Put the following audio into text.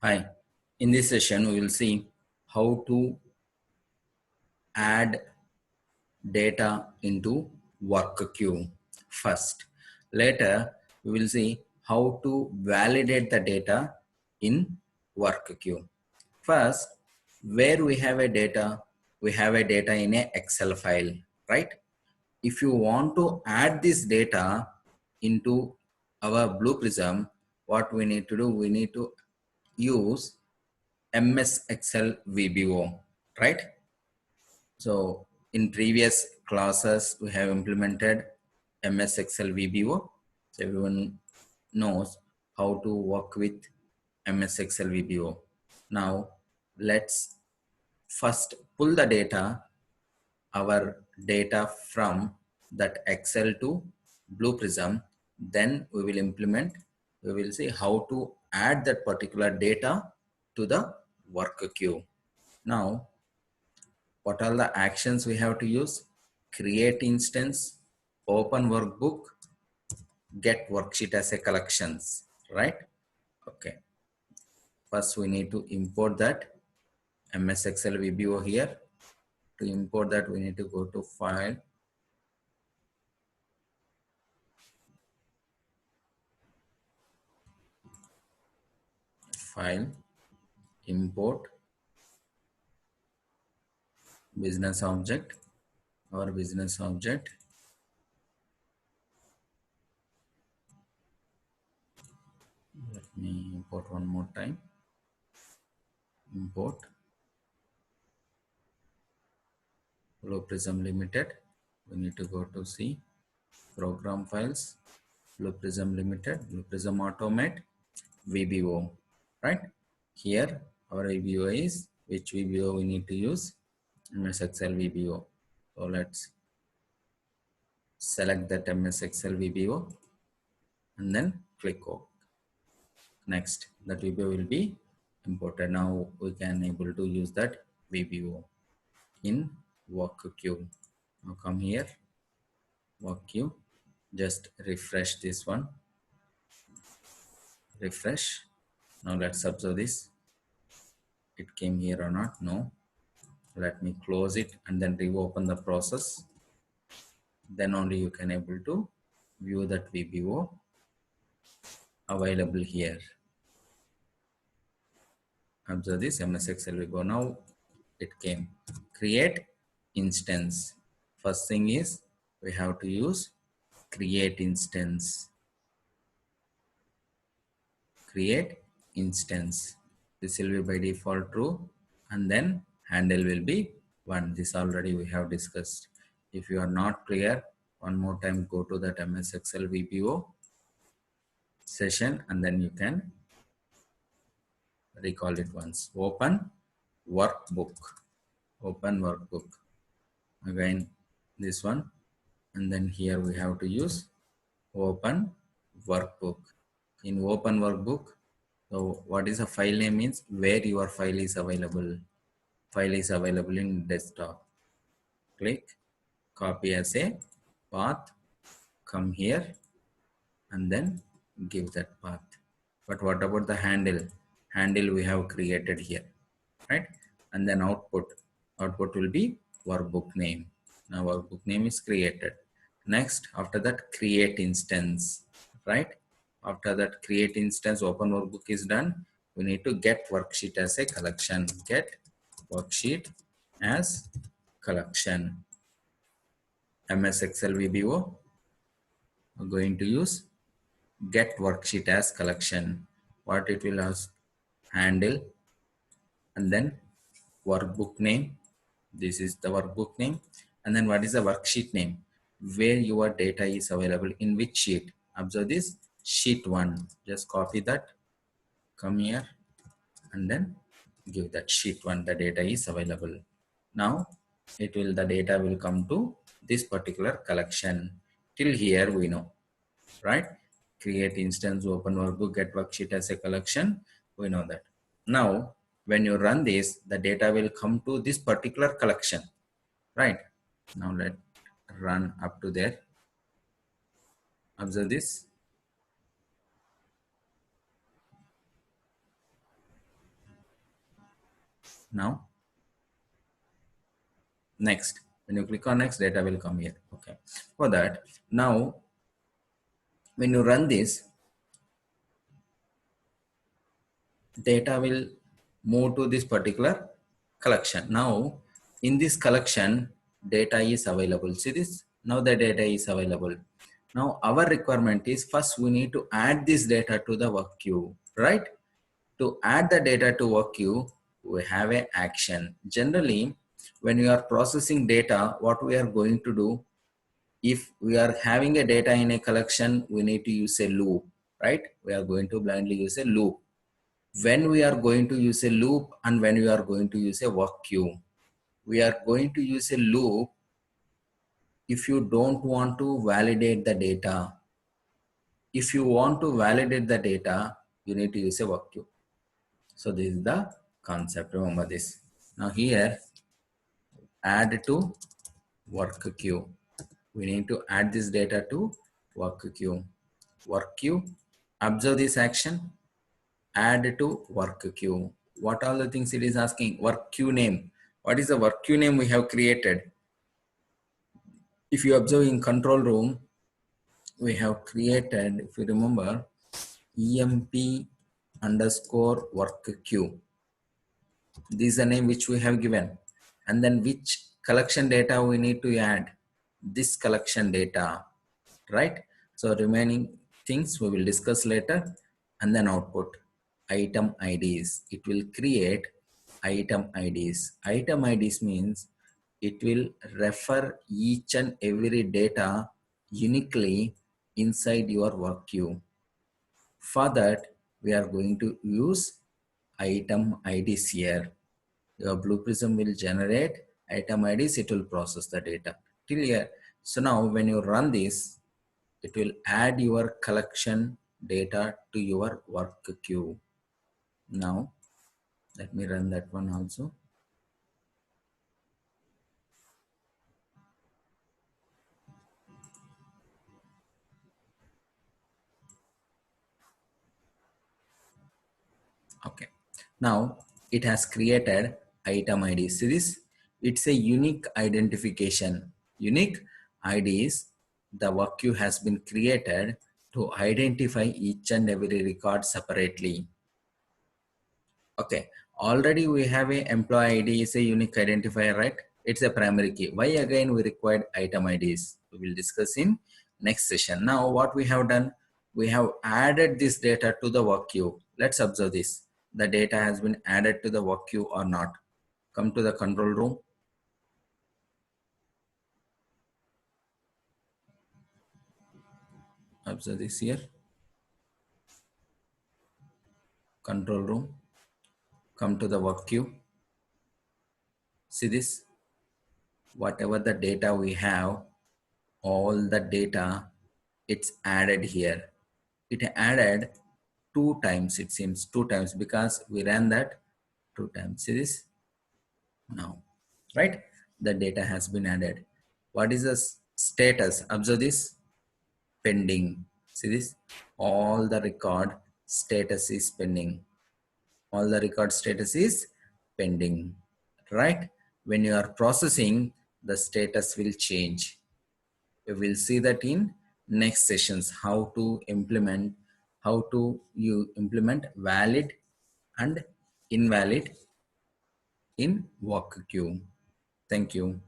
Hi, in this session we will see how to add data into work queue first. Later we will see how to validate the data in work queue. First, where we have a data, we have a data in a Excel file, right? If you want to add this data into our Blue Prism, what we need to do, we need to use MS Excel VBO, right? So in previous classes, we have implemented MS Excel VBO. So everyone knows how to work with MS Excel VBO. Now let's first pull the data, our data from that Excel to Blue Prism. Then we will implement, we will see how to add that particular data to the work queue. Now, what are the actions we have to use? Create instance, open workbook, get worksheet as a collections, right? Okay. First, we need to import that MS Excel VBO here. To import that, we need to go to File, File, Import, Business Object, or Business Object. Let me import one more time. Import Blue Prism Limited. We need to go to C, Program Files, Blue Prism Limited, Blue Prism Automate, VBO, right? Here our VBO is, which VBO we need to use? MS Excel VBO. So let's select that MS Excel VBO and then click OK. Next, that VBO will be imported. Now we can able to use that VBO in work queue. Now come here, work queue, just refresh this one, refresh. Now let's observe this. It came here or not? No. Let me close it and then reopen the process. Then only you can able to view that VBO available here. Observe this MS Excel VBO. Now it came. Create instance. First thing is we have to use create instance. Create instance. This will be by default true, and then handle will be 1. This already we have discussed. If you are not clear, one more time go to that MS Excel VBO session and then you can recall it once. Open workbook. Open workbook. Again this one, and then here we have to use open workbook. In open workbook, so what is a file name means where your file is available. File is available in desktop. Click copy as a path, come here and then give that path. But what about the handle? Handle we have created here, right? And then output will be workbook name. Now workbook name is created. Next, after that, create instance, right? After that, create instance, open workbook is done. We need to get worksheet as a collection. Get worksheet as collection. MS Excel VBO, we're going to use get worksheet as collection. What it will ask? Handle and then workbook name. This is the workbook name. And then what is the worksheet name? Where your data is available, in which sheet. Observe this, sheet 1. Just copy that, come here and then give that sheet 1. The data is available. Now the data will come to this particular collection. Till here we know, right? Create instance, open workbook, get worksheet as a collection. We know that. Now, when you run this, the data will come to this particular collection, right? Now let run up to there. Observe this. Now, next. When you click on next, data will come here. Okay. For that, now when you run this, data will move to this particular collection. Now, in this collection, data is available. See this? Now the data is available. Now our requirement is first we need to add this data to the work queue, right? To add the data to work queue, we have a action. Generally, when we are processing data, what we are going to do, if we are having a data in a collection, we need to use a loop, right? We are going to blindly use a loop. When we are going to use a loop and when we are going to use a work queue, we are going to use a loop if you don't want to validate the data. If you want to validate the data, you need to use a work queue. So this is the concept. Remember this. Now here, add to work queue. We need to add this data to work queue. Work queue. Observe this action. Add to work queue. What are the things it is asking? Work queue name. What is the work queue name we have created? If you observe in control room, we have created, if you remember, emp underscore work queue. This is the name which we have given. And then which collection data we need to add? This collection data, right? So remaining things we will discuss later. And then output, item IDs. It will create item IDs. Item IDs means it will refer each and every data uniquely inside your work queue. For that, we are going to use item IDs here. Your Blue Prism will generate item IDs, it will process the data till here. So now when you run this, it will add your collection data to your work queue. Now, let me run that one also. Okay. Now it has created item ID. See this? It's a unique identification. Unique IDs. The work queue has been created to identify each and every record separately. Okay. Already we have a employee ID is a unique identifier, right? It's a primary key. Why again we required item IDs? We will discuss in next session. Now what we have done, we have added this data to the work queue. Let's observe this. The data has been added to the work queue or not. Come to the control room. Observe this here. Control room. Come to the work queue. See this? Whatever the data we have, all the data, it's added here. It added 2 times, it seems 2 times, because we ran that 2 times. See this? Now, right? The data has been added. What is the status? Observe this. Pending. See this? All the record status is pending. All the record status is pending, right? When you are processing, the status will change. We will see that in next sessions, how to implement, how to you implement valid and invalid in work queue. Thank you.